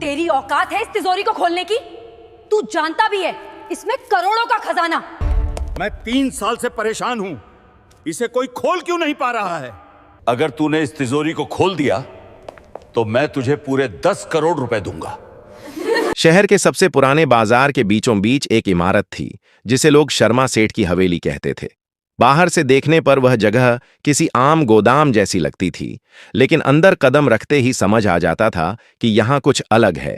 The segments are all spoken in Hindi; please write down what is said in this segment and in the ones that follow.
तेरी औकात है इस तिजोरी को खोलने की? तू जानता भी है इसमें करोड़ों का खजाना। मैं 3 साल से परेशान हूं, इसे कोई खोल क्यों नहीं पा रहा है? अगर तूने इस तिजोरी को खोल दिया तो मैं तुझे पूरे 10 करोड़ रुपए दूंगा। शहर के सबसे पुराने बाजार के बीचों बीच एक इमारत थी जिसे लोग शर्मा सेठ की हवेली कहते थे। बाहर से देखने पर वह जगह किसी आम गोदाम जैसी लगती थी, लेकिन अंदर कदम रखते ही समझ आ जाता था कि यहां कुछ अलग है।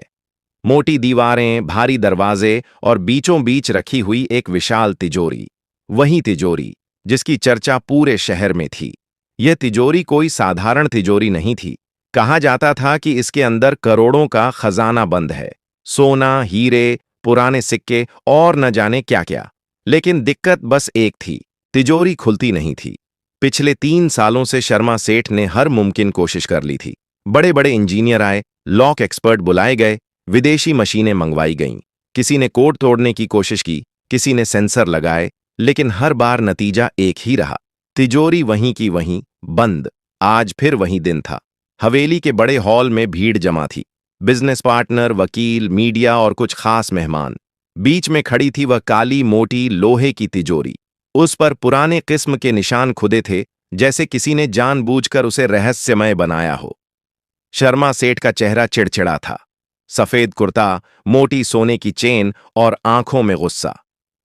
मोटी दीवारें, भारी दरवाजे और बीचों बीच रखी हुई एक विशाल तिजोरी, वही तिजोरी जिसकी चर्चा पूरे शहर में थी। यह तिजोरी कोई साधारण तिजोरी नहीं थी। कहा जाता था कि इसके अंदर करोड़ों का खजाना बंद है, सोना, हीरे, पुराने सिक्के और न जाने क्या क्या। लेकिन दिक्कत बस एक थी, तिजोरी खुलती नहीं थी। पिछले 3 सालों से शर्मा सेठ ने हर मुमकिन कोशिश कर ली थी। बड़े बड़े इंजीनियर आए, लॉक एक्सपर्ट बुलाए गए, विदेशी मशीनें मंगवाई गईं। किसी ने कोड तोड़ने की कोशिश की, किसी ने सेंसर लगाए, लेकिन हर बार नतीजा एक ही रहा, तिजोरी वहीं की वहीं बंद। आज फिर वही दिन था। हवेली के बड़े हॉल में भीड़ जमा थी, बिजनेस पार्टनर, वकील, मीडिया और कुछ खास मेहमान। बीच में खड़ी थी वह काली मोटी लोहे की तिजोरी। उस पर पुराने किस्म के निशान खुदे थे, जैसे किसी ने जानबूझकर उसे रहस्यमय बनाया हो। शर्मा सेठ का चेहरा चिड़चिड़ा था, सफेद कुर्ता, मोटी सोने की चेन और आंखों में गुस्सा।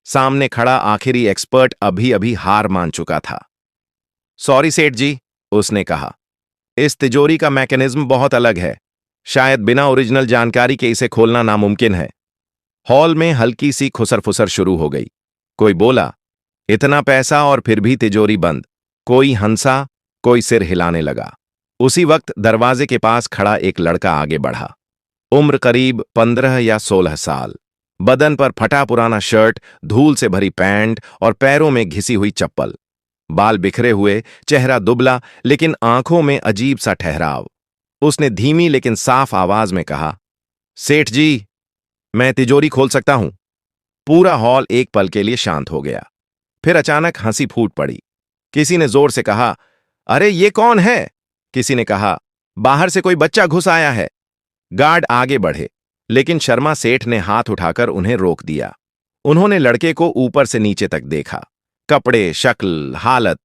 सामने खड़ा आखिरी एक्सपर्ट अभी अभी हार मान चुका था। सॉरी सेठ जी, उसने कहा, इस तिजोरी का मैकेनिज्म बहुत अलग है। शायद बिना ओरिजिनल जानकारी के इसे खोलना नामुमकिन है। हॉल में हल्की सी खुसर-फुसर शुरू हो गई। कोई बोला, इतना पैसा और फिर भी तिजोरी बंद। कोई हंसा, कोई सिर हिलाने लगा। उसी वक्त दरवाजे के पास खड़ा एक लड़का आगे बढ़ा। उम्र करीब 15 या 16 साल। बदन पर फटा पुराना शर्ट, धूल से भरी पैंट और पैरों में घिसी हुई चप्पल। बाल बिखरे हुए, चेहरा दुबला, लेकिन आंखों में अजीब सा ठहराव। उसने धीमी लेकिन साफ आवाज में कहा, सेठ जी, मैं तिजोरी खोल सकता हूं। पूरा हॉल एक पल के लिए शांत हो गया। फिर अचानक हंसी फूट पड़ी। किसी ने जोर से कहा, अरे ये कौन है? किसी ने कहा, बाहर से कोई बच्चा घुस आया है। गार्ड आगे बढ़े, लेकिन शर्मा सेठ ने हाथ उठाकर उन्हें रोक दिया। उन्होंने लड़के को ऊपर से नीचे तक देखा, कपड़े, शक्ल, हालत,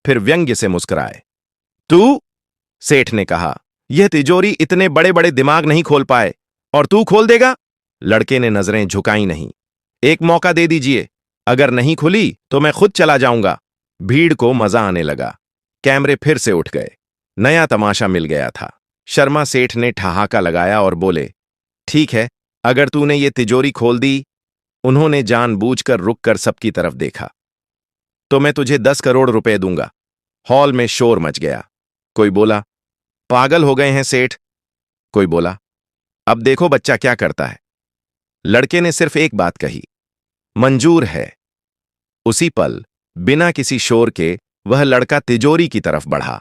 फिर व्यंग्य से मुस्कुराए। तू? सेठ ने कहा, यह तिजोरी इतने बड़े बड़े दिमाग नहीं खोल पाए, और तू खोल देगा? लड़के ने नजरें झुकाई नहीं। एक मौका दे दीजिए, अगर नहीं खुली तो मैं खुद चला जाऊंगा। भीड़ को मजा आने लगा। कैमरे फिर से उठ गए। नया तमाशा मिल गया था। शर्मा सेठ ने ठहाका लगाया और बोले, ठीक है, अगर तूने ये तिजोरी खोल दी। उन्होंने जानबूझकर रुककर सबकी तरफ देखा। तो मैं तुझे 10 करोड़ रुपए दूंगा। हॉल में शोर मच गया। कोई बोला, पागल हो गए हैं सेठ। कोई बोला, अब देखो बच्चा क्या करता है। लड़के ने सिर्फ एक बात कही, मंजूर है। उसी पल, बिना किसी शोर के, वह लड़का तिजोरी की तरफ बढ़ा,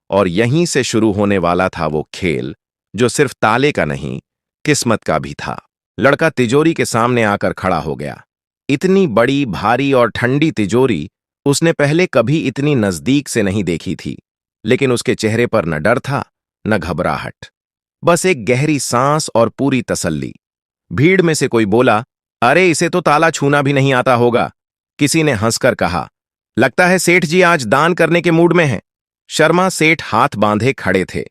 और यहीं से शुरू होने वाला था वो खेल जो सिर्फ ताले का नहीं, किस्मत का भी था। लड़का तिजोरी के सामने आकर खड़ा हो गया। इतनी बड़ी, भारी और ठंडी तिजोरी उसने पहले कभी इतनी नजदीक से नहीं देखी थी, लेकिन उसके चेहरे पर न डर था, न घबराहट, बस एक गहरी सांस और पूरी तसल्ली। भीड़ में से कोई बोला, अरे इसे तो ताला छूना भी नहीं आता होगा। किसी ने हंसकर कहा, लगता है सेठ जी आज दान करने के मूड में हैं। शर्मा सेठ हाथ बांधे खड़े थे।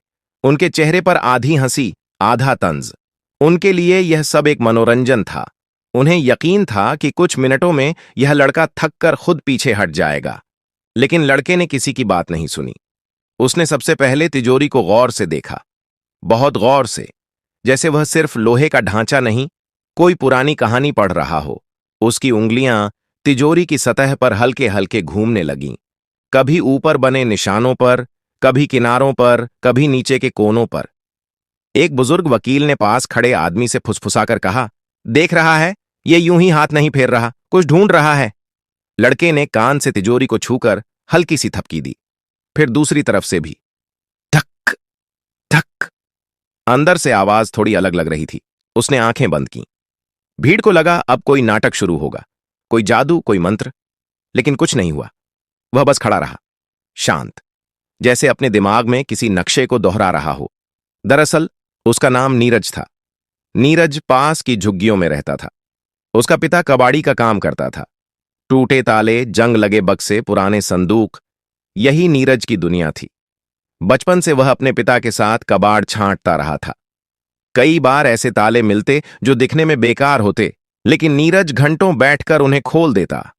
उनके चेहरे पर आधी हंसी, आधा तंज। उनके लिए यह सब एक मनोरंजन था। उन्हें यकीन था कि कुछ मिनटों में यह लड़का थककर खुद पीछे हट जाएगा। लेकिन लड़के ने किसी की बात नहीं सुनी। उसने सबसे पहले तिजोरी को गौर से देखा, बहुत गौर से, जैसे वह सिर्फ लोहे का ढांचा नहीं, कोई पुरानी कहानी पढ़ रहा हो। उसकी उंगलियां तिजोरी की सतह पर हल्के हल्के घूमने लगीं, कभी ऊपर बने निशानों पर, कभी किनारों पर, कभी नीचे के कोनों पर। एक बुजुर्ग वकील ने पास खड़े आदमी से फुसफुसाकर कहा, देख रहा है, ये यूं ही हाथ नहीं फेर रहा, कुछ ढूंढ रहा है। लड़के ने कान से तिजोरी को छूकर हल्की सी थपकी दी, फिर दूसरी तरफ से भी, धक धक। अंदर से आवाज थोड़ी अलग लग रही थी। उसने आंखें बंद की। भीड़ को लगा अब कोई नाटक शुरू होगा, कोई जादू, कोई मंत्र, लेकिन कुछ नहीं हुआ। वह बस खड़ा रहा, शांत, जैसे अपने दिमाग में किसी नक्शे को दोहरा रहा हो। दरअसल उसका नाम नीरज था। नीरज पास की झुग्गियों में रहता था। उसका पिता कबाड़ी का काम करता था। टूटे ताले, जंग लगे बक्से, पुराने संदूक, यही नीरज की दुनिया थी। बचपन से वह अपने पिता के साथ कबाड़ छांटता रहा था। कई बार ऐसे ताले मिलते जो दिखने में बेकार होते, लेकिन नीरज घंटों बैठकर उन्हें खोल देता।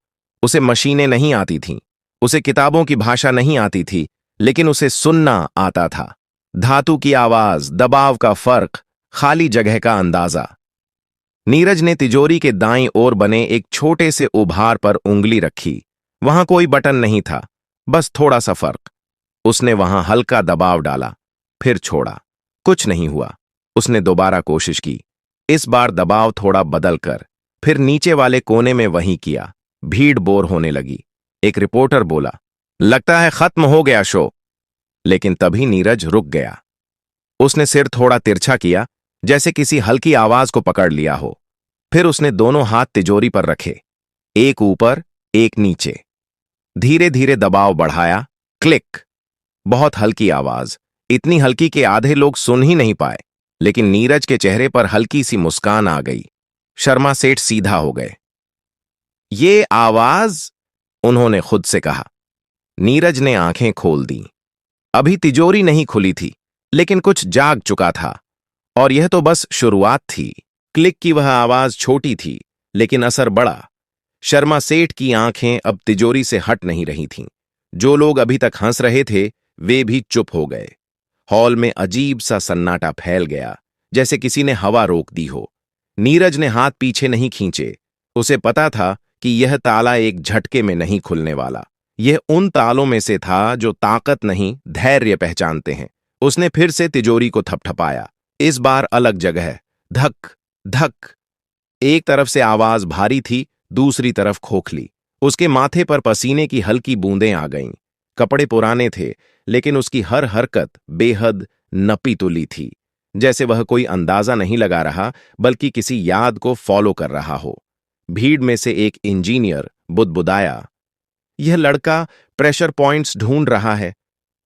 उसे मशीनें नहीं आती थीं, उसे किताबों की भाषा नहीं आती थी, लेकिन उसे सुनना आता था। धातु की आवाज, दबाव का फर्क, खाली जगह का अंदाजा। नीरज ने तिजोरी के दाईं ओर बने एक छोटे से उभार पर उंगली रखी। वहां कोई बटन नहीं था, बस थोड़ा सा फर्क। उसने वहां हल्का दबाव डाला, फिर छोड़ा। कुछ नहीं हुआ। उसने दोबारा कोशिश की, इस बार दबाव थोड़ा बदल कर, फिर नीचे वाले कोने में वहीं किया। भीड़ बोर होने लगी। एक रिपोर्टर बोला, लगता है खत्म हो गया शो। लेकिन तभी नीरज रुक गया। उसने सिर थोड़ा तिरछा किया, जैसे किसी हल्की आवाज को पकड़ लिया हो। फिर उसने दोनों हाथ तिजोरी पर रखे, एक ऊपर एक नीचे। धीरे धीरे दबाव बढ़ाया। क्लिक। बहुत हल्की आवाज, इतनी हल्की कि आधे लोग सुन ही नहीं पाए। लेकिन नीरज के चेहरे पर हल्की सी मुस्कान आ गई। शर्मा सेठ सीधा हो गए। ये आवाज, उन्होंने खुद से कहा। नीरज ने आंखें खोल दी। अभी तिजोरी नहीं खुली थी, लेकिन कुछ जाग चुका था। और यह तो बस शुरुआत थी। क्लिक की वह आवाज छोटी थी, लेकिन असर बड़ा। शर्मा सेठ की आंखें अब तिजोरी से हट नहीं रही थीं। जो लोग अभी तक हंस रहे थे, वे भी चुप हो गए। हॉल में अजीब सा सन्नाटा फैल गया, जैसे किसी ने हवा रोक दी हो। नीरज ने हाथ पीछे नहीं खींचे। उसे पता था कि यह ताला एक झटके में नहीं खुलने वाला। यह उन तालों में से था जो ताकत नहीं, धैर्य पहचानते हैं। उसने फिर से तिजोरी को थपथपाया। इस बार अलग जगह। धक धक। एक तरफ से आवाज भारी थी, दूसरी तरफ खोखली। उसके माथे पर पसीने की हल्की बूंदें आ गईं। कपड़े पुराने थे, लेकिन उसकी हर हरकत बेहद नपी तुली थी, जैसे वह कोई अंदाजा नहीं लगा रहा, बल्कि किसी याद को फॉलो कर रहा हो। भीड़ में से एक इंजीनियर बुदबुदाया, यह लड़का प्रेशर पॉइंट्स ढूंढ रहा है।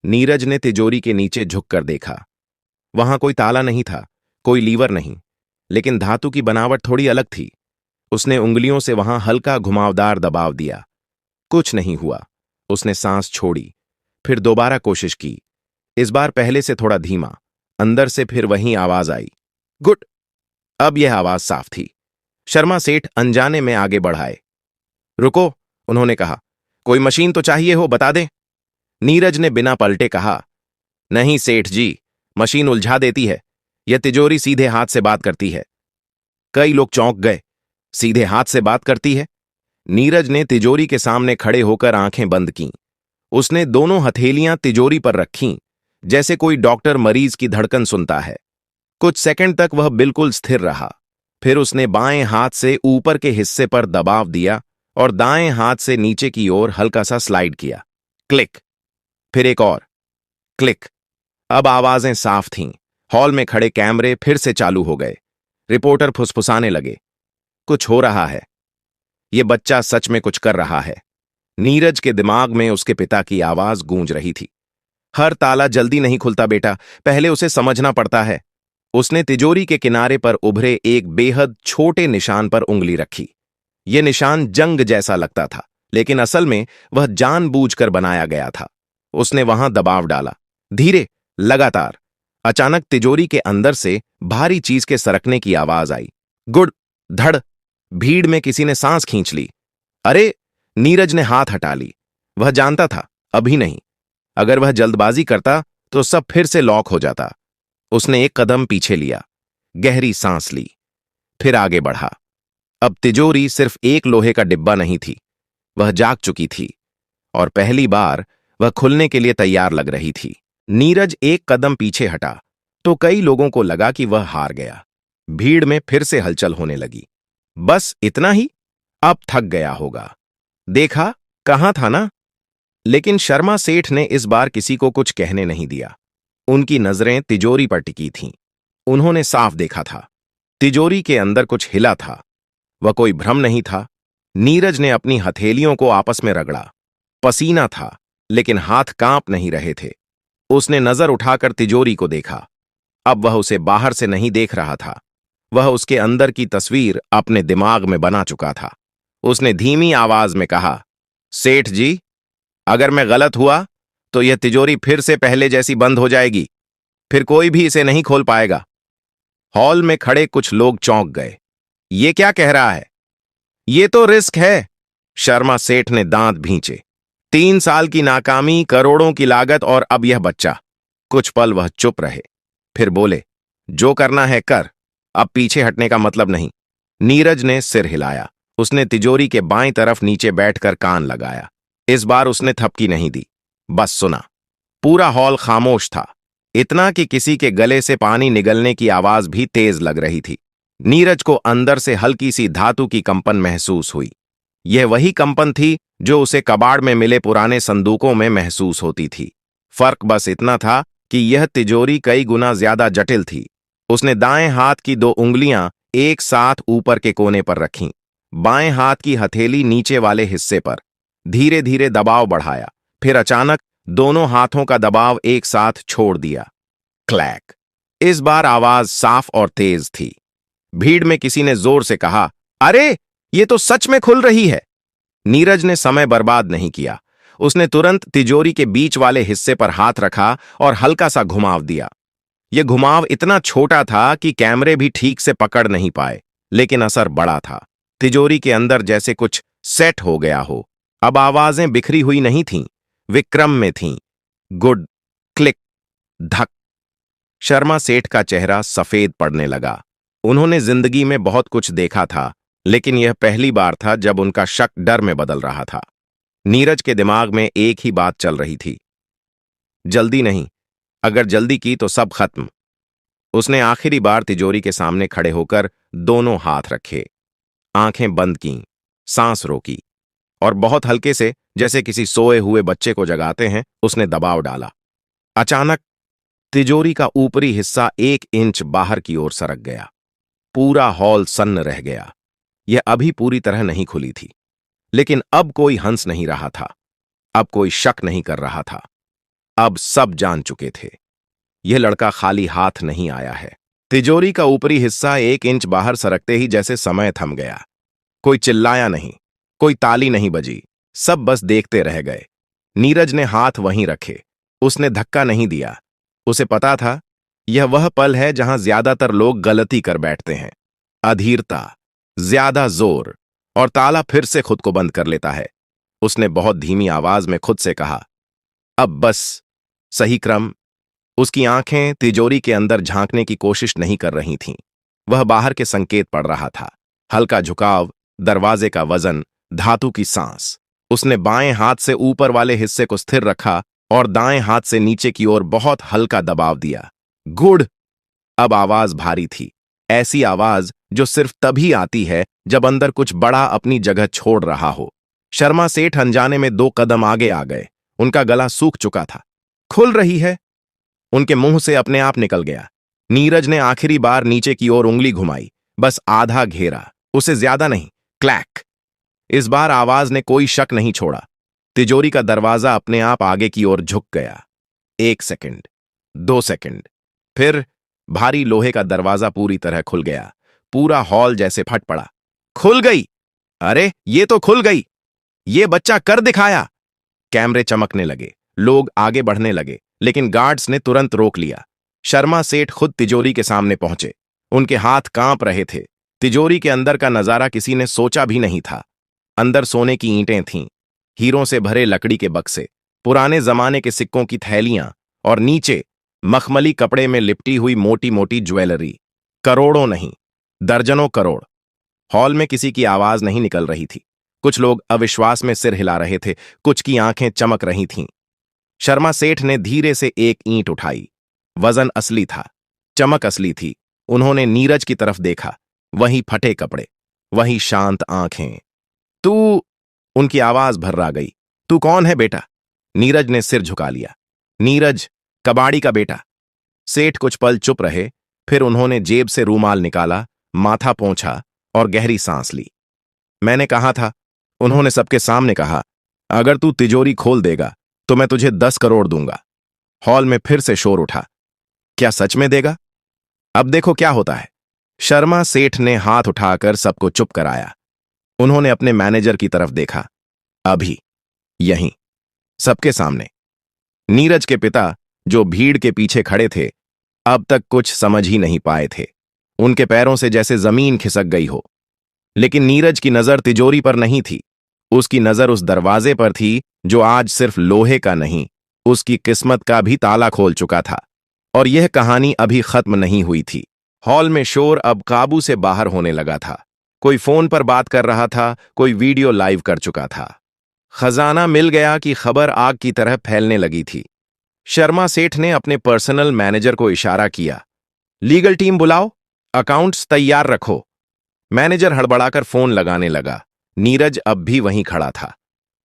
नीरज ने तिजोरी के नीचे झुककर देखा। वहां कोई ताला नहीं था, कोई लीवर नहीं, लेकिन धातु की बनावट थोड़ी अलग थी। उसने उंगलियों से वहां हल्का घुमावदार दबाव दिया। कुछ नहीं हुआ। उसने सांस छोड़ी, फिर दोबारा कोशिश की। इस बार पहले से थोड़ा धीमा। अंदर से फिर वही आवाज आई, गुड। अब यह आवाज साफ थी। शर्मा सेठ अनजाने में आगे बढ़ाए। रुको, उन्होंने कहा, कोई मशीन तो चाहिए हो, बता दें। नीरज ने बिना पलटे कहा, नहीं सेठ जी, मशीन उलझा देती है। यह तिजोरी सीधे हाथ से बात करती है। कई लोग चौंक गए। सीधे हाथ से बात करती है? नीरज ने तिजोरी के सामने खड़े होकर आंखें बंद कीं। उसने दोनों हथेलियां तिजोरी पर रखीं, जैसे कोई डॉक्टर मरीज की धड़कन सुनता है। कुछ सेकंड तक वह बिल्कुल स्थिर रहा। फिर उसने बाएं हाथ से ऊपर के हिस्से पर दबाव दिया और दाएं हाथ से नीचे की ओर हल्का सा स्लाइड किया। क्लिक। फिर एक और क्लिक। अब आवाजें साफ थीं। हॉल में खड़े कैमरे फिर से चालू हो गए। रिपोर्टर फुसफुसाने लगे, कुछ हो रहा है। यह बच्चा सच में कुछ कर रहा है। नीरज के दिमाग में उसके पिता की आवाज गूंज रही थी, हर ताला जल्दी नहीं खुलता बेटा, पहले उसे समझना पड़ता है। उसने तिजोरी के किनारे पर उभरे एक बेहद छोटे निशान पर उंगली रखी। यह निशान जंग जैसा लगता था, लेकिन असल में वह जानबूझकर बनाया गया था। उसने वहां दबाव डाला, धीरे, लगातार। अचानक तिजोरी के अंदर से भारी चीज के सरकने की आवाज आई। गुड। धड़। भीड़ में किसी ने सांस खींच ली। अरे! नीरज ने हाथ हटा ली। वह जानता था, अभी नहीं। अगर वह जल्दबाजी करता तो सब फिर से लॉक हो जाता। उसने एक कदम पीछे लिया, गहरी सांस ली, फिर आगे बढ़ा। अब तिजोरी सिर्फ एक लोहे का डिब्बा नहीं थी, वह जाग चुकी थी और पहली बार वह खुलने के लिए तैयार लग रही थी। नीरज एक कदम पीछे हटा तो कई लोगों को लगा कि वह हार गया। भीड़ में फिर से हलचल होने लगी। बस इतना ही? अब थक गया होगा। देखा, कहां था ना? लेकिन शर्मा सेठ ने इस बार किसी को कुछ कहने नहीं दिया। उनकी नजरें तिजोरी पर टिकी थीं। उन्होंने साफ देखा था, तिजोरी के अंदर कुछ हिला था। वह कोई भ्रम नहीं था। नीरज ने अपनी हथेलियों को आपस में रगड़ा। पसीना था, लेकिन हाथ कांप नहीं रहे थे। उसने नजर उठाकर तिजोरी को देखा। अब वह उसे बाहर से नहीं देख रहा था, वह उसके अंदर की तस्वीर अपने दिमाग में बना चुका था। उसने धीमी आवाज में कहा, सेठ जी, अगर मैं गलत हुआ तो यह तिजोरी फिर से पहले जैसी बंद हो जाएगी, फिर कोई भी इसे नहीं खोल पाएगा। हॉल में खड़े कुछ लोग चौंक गए। ये क्या कह रहा है? ये तो रिस्क है। शर्मा सेठ ने दांत भींचे। 3 साल की नाकामी, करोड़ों की लागत और अब यह बच्चा। कुछ पल वह चुप रहे, फिर बोले, जो करना है कर, अब पीछे हटने का मतलब नहीं। नीरज ने सिर हिलाया। उसने तिजोरी के बाईं तरफ नीचे बैठकर कान लगाया। इस बार उसने थपकी नहीं दी, बस सुना। पूरा हॉल खामोश था, इतना कि किसी के गले से पानी निगलने की आवाज भी तेज लग रही थी। नीरज को अंदर से हल्की सी धातु की कंपन महसूस हुई। यह वही कंपन थी जो उसे कबाड़ में मिले पुराने संदूकों में महसूस होती थी। फर्क बस इतना था कि यह तिजोरी कई गुना ज्यादा जटिल थी। उसने दाएं हाथ की 2 उंगलियां एक साथ ऊपर के कोने पर रखीं, बाएं हाथ की हथेली नीचे वाले हिस्से पर। धीरे धीरे दबाव बढ़ाया, फिर अचानक दोनों हाथों का दबाव एक साथ छोड़ दिया। क्लैक। इस बार आवाज साफ और तेज थी। भीड़ में किसी ने जोर से कहा, अरे ये तो सच में खुल रही है। नीरज ने समय बर्बाद नहीं किया। उसने तुरंत तिजोरी के बीच वाले हिस्से पर हाथ रखा और हल्का सा घुमाव दिया। यह घुमाव इतना छोटा था कि कैमरे भी ठीक से पकड़ नहीं पाए, लेकिन असर बड़ा था। तिजोरी के अंदर जैसे कुछ सेट हो गया हो। अब आवाजें बिखरी हुई नहीं थीं, वे क्रम में थीं। गुड, क्लिक, धक। शर्मा सेठ का चेहरा सफेद पड़ने लगा। उन्होंने जिंदगी में बहुत कुछ देखा था, लेकिन यह पहली बार था जब उनका शक डर में बदल रहा था। नीरज के दिमाग में एक ही बात चल रही थी, जल्दी नहीं, अगर जल्दी की तो सब खत्म। उसने आखिरी बार तिजोरी के सामने खड़े होकर दोनों हाथ रखे, आंखें बंद कीं, सांस रोकी और बहुत हल्के से, जैसे किसी सोए हुए बच्चे को जगाते हैं, उसने दबाव डाला। अचानक तिजोरी का ऊपरी हिस्सा 1 इंच बाहर की ओर सरक गया। पूरा हॉल सन्न रह गया। यह अभी पूरी तरह नहीं खुली थी, लेकिन अब कोई हंस नहीं रहा था, अब कोई शक नहीं कर रहा था। अब सब जान चुके थे, यह लड़का खाली हाथ नहीं आया है। तिजोरी का ऊपरी हिस्सा 1 इंच बाहर सरकते ही जैसे समय थम गया। कोई चिल्लाया नहीं, कोई ताली नहीं बजी, सब बस देखते रह गए। नीरज ने हाथ वहीं रखे, उसने धक्का नहीं दिया। उसे पता था यह वह पल है जहां ज्यादातर लोग गलती कर बैठते हैं। अधीरता, ज्यादा जोर, और ताला फिर से खुद को बंद कर लेता है। उसने बहुत धीमी आवाज में खुद से कहा, अब बस, सही क्रम। उसकी आंखें तिजोरी के अंदर झांकने की कोशिश नहीं कर रही थीं। वह बाहर के संकेत पढ़ रहा था, हल्का झुकाव, दरवाजे का वजन, धातु की सांस। उसने बाएं हाथ से ऊपर वाले हिस्से को स्थिर रखा और दाएं हाथ से नीचे की ओर बहुत हल्का दबाव दिया। गुड। अब आवाज भारी थी, ऐसी आवाज जो सिर्फ तभी आती है जब अंदर कुछ बड़ा अपनी जगह छोड़ रहा हो। शर्मा सेठ अनजाने में 2 कदम आगे आ गए। उनका गला सूख चुका था। खुल रही है, उनके मुंह से अपने आप निकल गया। नीरज ने आखिरी बार नीचे की ओर उंगली घुमाई, बस आधा घेरा, उसे ज्यादा नहीं। क्लैक। इस बार आवाज ने कोई शक नहीं छोड़ा। तिजोरी का दरवाजा अपने आप आगे की ओर झुक गया। 1 सेकंड, 2 सेकंड, फिर भारी लोहे का दरवाजा पूरी तरह खुल गया। पूरा हॉल जैसे फट पड़ा। खुल गई! अरे ये तो खुल गई! ये बच्चा कर दिखाया! कैमरे चमकने लगे, लोग आगे बढ़ने लगे, लेकिन गार्ड्स ने तुरंत रोक लिया। शर्मा सेठ खुद तिजोरी के सामने पहुंचे। उनके हाथ कांप रहे थे। तिजोरी के अंदर का नजारा किसी ने सोचा भी नहीं था। अंदर सोने की ईंटें थीं, हीरों से भरे लकड़ी के बक्से, पुराने जमाने के सिक्कों की थैलियां, और नीचे मखमली कपड़े में लिपटी हुई मोटी मोटी ज्वेलरी। करोड़ों नहीं, दर्जनों करोड़। हॉल में किसी की आवाज नहीं निकल रही थी। कुछ लोग अविश्वास में सिर हिला रहे थे, कुछ की आंखें चमक रही थीं। शर्मा सेठ ने धीरे से एक ईंट उठाई। वजन असली था, चमक असली थी। उन्होंने नीरज की तरफ देखा, वही फटे कपड़े, वही शांत आंखें। तू, उनकी आवाज भर्रा गई। तू कौन है बेटा? नीरज ने सिर झुका लिया। नीरज, कबाड़ी का बेटा। सेठ कुछ पल चुप रहे, फिर उन्होंने जेब से रूमाल निकाला, माथा पोंछा और गहरी सांस ली। मैंने कहा था, उन्होंने सबके सामने कहा, अगर तू तिजोरी खोल देगा तो मैं तुझे 10 करोड़ दूंगा। हॉल में फिर से शोर उठा। क्या सच में देगा? अब देखो क्या होता है। शर्मा सेठ ने हाथ उठाकर सबको चुप कराया। उन्होंने अपने मैनेजर की तरफ देखा। अभी यहीं सबके सामने नीरज के पिता, जो भीड़ के पीछे खड़े थे, अब तक कुछ समझ ही नहीं पाए थे। उनके पैरों से जैसे जमीन खिसक गई हो। लेकिन नीरज की नजर तिजोरी पर नहीं थी। उसकी नजर उस दरवाजे पर थी जो आज सिर्फ लोहे का नहीं, उसकी किस्मत का भी ताला खोल चुका था। और यह कहानी अभी खत्म नहीं हुई थी। हॉल में शोर अब काबू से बाहर होने लगा था। कोई फोन पर बात कर रहा था, कोई वीडियो लाइव कर चुका था। खजाना मिल गया कि खबर आग की तरह फैलने लगी थी। शर्मा सेठ ने अपने पर्सनल मैनेजर को इशारा किया, लीगल टीम बुलाओ, अकाउंट्स तैयार रखो। मैनेजर हड़बड़ाकर फोन लगाने लगा। नीरज अब भी वहीं खड़ा था।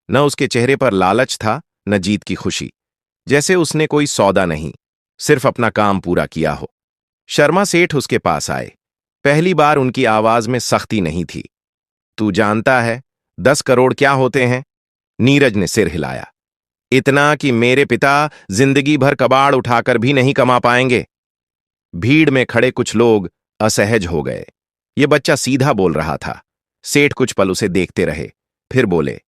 न उसके चेहरे पर लालच था, न जीत की खुशी, जैसे उसने कोई सौदा नहीं, सिर्फ अपना काम पूरा किया हो। शर्मा सेठ उसके पास आए। पहली बार उनकी आवाज में सख्ती नहीं थी। तू जानता है 10 करोड़ क्या होते हैं? नीरज ने सिर हिलाया। इतना कि मेरे पिता जिंदगी भर कबाड़ उठाकर भी नहीं कमा पाएंगे। भीड़ में खड़े कुछ लोग असहज हो गए। ये बच्चा सीधा बोल रहा था। सेठ कुछ पल उसे देखते रहे, फिर बोले,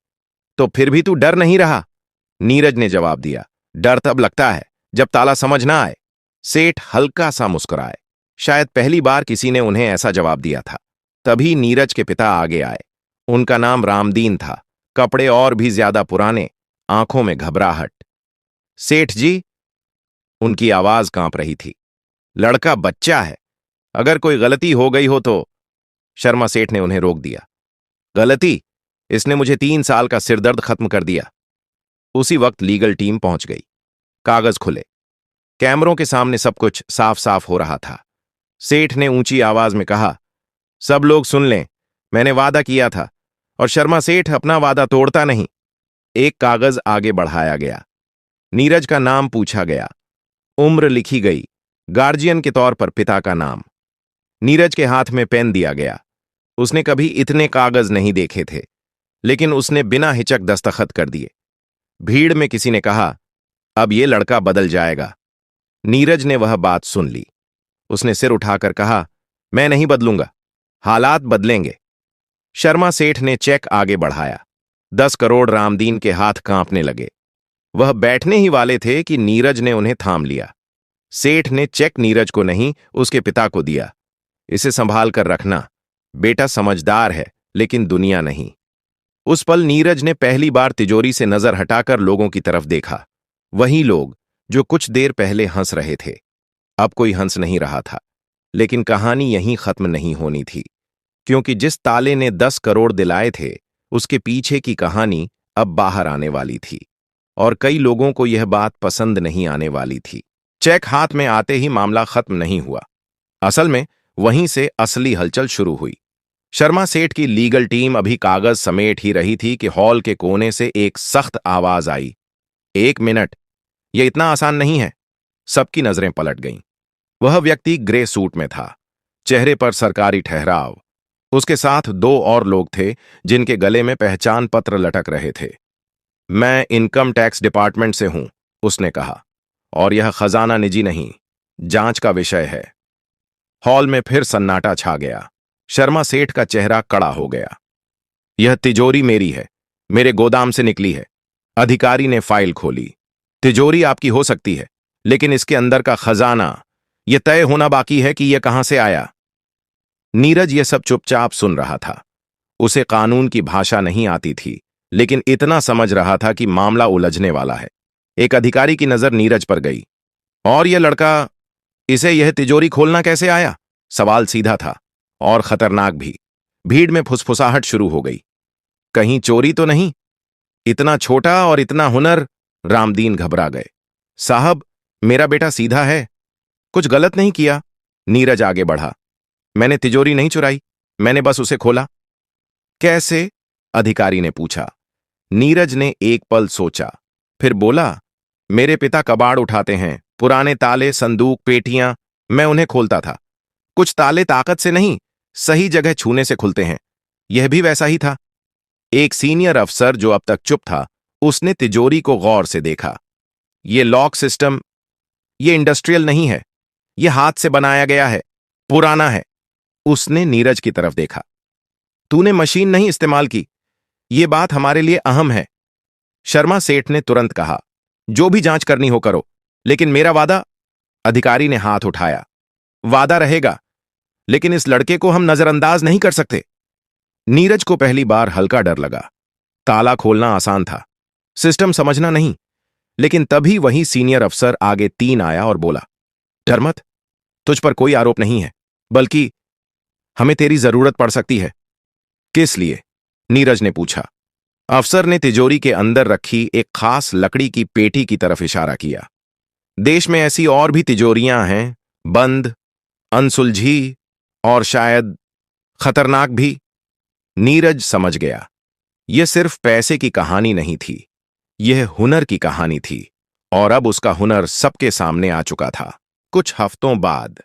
तो फिर भी तू डर नहीं रहा? नीरज ने जवाब दिया, डर तब लगता है जब ताला समझ ना आए। सेठ हल्का सा मुस्कुराए। शायद पहली बार किसी ने उन्हें ऐसा जवाब दिया था। तभी नीरज के पिता आगे आए। उनका नाम रामदीन था, कपड़े और भी ज्यादा पुराने, आंखों में घबराहट। सेठ जी, उनकी आवाज कांप रही थी। लड़का बच्चा है, अगर कोई गलती हो गई हो तो। शर्मा सेठ ने उन्हें रोक दिया। गलती? इसने मुझे 3 साल का सिरदर्द खत्म कर दिया। उसी वक्त लीगल टीम पहुंच गई। कागज खुले। कैमरों के सामने सब कुछ साफ साफ हो रहा था। सेठ ने ऊंची आवाज में कहा, सब लोग सुन लें, मैंने वादा किया था और शर्मा सेठ अपना वादा तोड़ता नहीं। एक कागज आगे बढ़ाया गया। नीरज का नाम पूछा गया, उम्र लिखी गई, गार्जियन के तौर पर पिता का नाम। नीरज के हाथ में पेन दिया गया। उसने कभी इतने कागज नहीं देखे थे, लेकिन उसने बिना हिचक दस्तखत कर दिए। भीड़ में किसी ने कहा, अब ये लड़का बदल जाएगा। नीरज ने वह बात सुन ली। उसने सिर उठाकर कहा, मैं नहीं बदलूंगा, हालात बदलेंगे। शर्मा सेठ ने चेक आगे बढ़ाया। 10 करोड़। रामदीन के हाथ कांपने लगे। वह बैठने ही वाले थे कि नीरज ने उन्हें थाम लिया। सेठ ने चेक नीरज को नहीं, उसके पिता को दिया। इसे संभाल कर रखना, बेटा समझदार है लेकिन दुनिया नहीं। उस पल नीरज ने पहली बार तिजोरी से नजर हटाकर लोगों की तरफ देखा। वही लोग जो कुछ देर पहले हंस रहे थे, अब कोई हंस नहीं रहा था। लेकिन कहानी यहीं खत्म नहीं होनी थी, क्योंकि जिस ताले ने 10 करोड़ दिलाए थे, उसके पीछे की कहानी अब बाहर आने वाली थी। और कई लोगों को यह बात पसंद नहीं आने वाली थी। चेक हाथ में आते ही मामला खत्म नहीं हुआ। असल में वहीं से असली हलचल शुरू हुई। शर्मा सेठ की लीगल टीम अभी कागज समेट ही रही थी कि हॉल के कोने से एक सख्त आवाज आई, 1 मिनट, यह इतना आसान नहीं है। सबकी नजरें पलट गईं। वह व्यक्ति ग्रे सूट में था, चेहरे पर सरकारी ठहराव। उसके साथ 2 और लोग थे जिनके गले में पहचान पत्र लटक रहे थे। मैं इनकम टैक्स डिपार्टमेंट से हूं, उसने कहा, और यह खजाना निजी नहीं, जांच का विषय है। हॉल में फिर सन्नाटा छा गया। शर्मा सेठ का चेहरा कड़ा हो गया। यह तिजोरी मेरी है, मेरे गोदाम से निकली है। अधिकारी ने फाइल खोली। तिजोरी आपकी हो सकती है, लेकिन इसके अंदर का खजाना, यह तय होना बाकी है कि यह कहां से आया। नीरज यह सब चुपचाप सुन रहा था। उसे कानून की भाषा नहीं आती थी, लेकिन इतना समझ रहा था कि मामला उलझने वाला है। एक अधिकारी की नजर नीरज पर गई। और यह लड़का, इसे यह तिजोरी खोलना कैसे आया? सवाल सीधा था और खतरनाक भी। भीड़ में फुसफुसाहट शुरू हो गई। कहीं चोरी तो नहीं? इतना छोटा और इतना हुनर? रामदीन घबरा गए। साहब, मेरा बेटा सीधा है, कुछ गलत नहीं किया। नीरज आगे बढ़ा। मैंने तिजोरी नहीं चुराई, मैंने बस उसे खोला। कैसे? अधिकारी ने पूछा। नीरज ने एक पल सोचा, फिर बोला, मेरे पिता कबाड़ उठाते हैं, पुराने ताले, संदूक, पेटियां, मैं उन्हें खोलता था। कुछ ताले ताकत से नहीं, सही जगह छूने से खुलते हैं। यह भी वैसा ही था। एक सीनियर अफसर जो अब तक चुप था, उसने तिजोरी को गौर से देखा। यह लॉक सिस्टम, यह इंडस्ट्रियल नहीं है, यह हाथ से बनाया गया है, पुराना है। उसने नीरज की तरफ देखा। तूने मशीन नहीं इस्तेमाल की, यह बात हमारे लिए अहम है। शर्मा सेठ ने तुरंत कहा, जो भी जांच करनी हो करो, लेकिन मेरा वादा। अधिकारी ने हाथ उठाया। वादा रहेगा, लेकिन इस लड़के को हम नजरअंदाज नहीं कर सकते। नीरज को पहली बार हल्का डर लगा। ताला खोलना आसान था, सिस्टम समझना नहीं। लेकिन तभी वही सीनियर अफसर आगे 3 आया और बोला, डर मत, तुझ पर कोई आरोप नहीं है, बल्कि हमें तेरी जरूरत पड़ सकती है। किस लिए? नीरज ने पूछा। अफसर ने तिजोरी के अंदर रखी एक खास लकड़ी की पेटी की तरफ इशारा किया। देश में ऐसी और भी तिजोरियां हैं, बंद, अनसुलझी और शायद खतरनाक भी। नीरज समझ गया, यह सिर्फ पैसे की कहानी नहीं थी, यह हुनर की कहानी थी, और अब उसका हुनर सबके सामने आ चुका था। कुछ हफ्तों बाद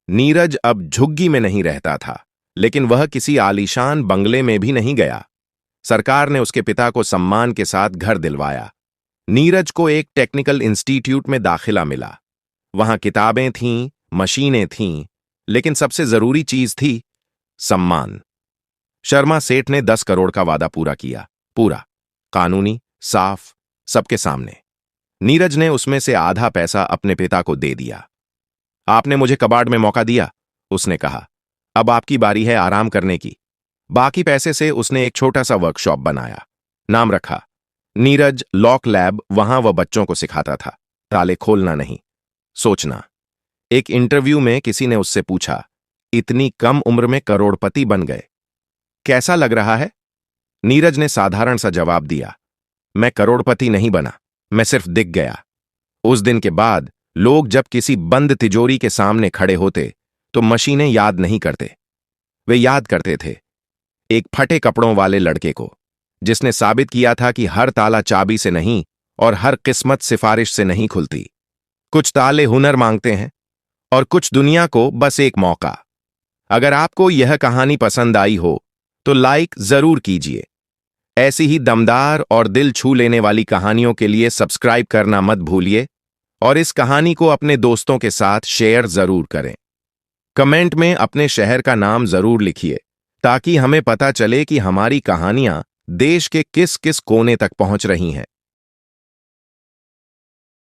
नीरज अब झुग्गी में नहीं रहता था, लेकिन वह किसी आलीशान बंगले में भी नहीं गया। सरकार ने उसके पिता को सम्मान के साथ घर दिलवाया। नीरज को एक टेक्निकल इंस्टीट्यूट में दाखिला मिला। वहां किताबें थीं, मशीनें थीं, लेकिन सबसे जरूरी चीज थी सम्मान। शर्मा सेठ ने 10 करोड़ का वादा पूरा किया, पूरा, कानूनी, साफ, सबके सामने। नीरज ने उसमें से आधा पैसा अपने पिता को दे दिया। आपने मुझे कबाड़ में मौका दिया, उसने कहा, अब आपकी बारी है आराम करने की। बाकी पैसे से उसने एक छोटा सा वर्कशॉप बनाया, नाम रखा नीरज लॉक लैब। वहां वह बच्चों को सिखाता था, ताले खोलना नहीं, सोचना। एक इंटरव्यू में किसी ने उससे पूछा, इतनी कम उम्र में करोड़पति बन गए, कैसा लग रहा है? नीरज ने साधारण सा जवाब दिया, मैं करोड़पति नहीं बना, मैं सिर्फ दिख गया। उस दिन के बाद लोग जब किसी बंद तिजोरी के सामने खड़े होते तो मशीनें याद नहीं करते, वे याद करते थे एक फटे कपड़ों वाले लड़के को, जिसने साबित किया था कि हर ताला चाबी से नहीं और हर किस्मत सिफारिश से नहीं खुलती। कुछ ताले हुनर मांगते हैं और कुछ दुनिया को बस एक मौका। अगर आपको यह कहानी पसंद आई हो तो लाइक जरूर कीजिए। ऐसी ही दमदार और दिल छू लेने वाली कहानियों के लिए सब्सक्राइब करना मत भूलिए और इस कहानी को अपने दोस्तों के साथ शेयर जरूर करें। कमेंट में अपने शहर का नाम जरूर लिखिए ताकि हमें पता चले कि हमारी कहानियां देश के किस किस कोने तक पहुंच रही हैं।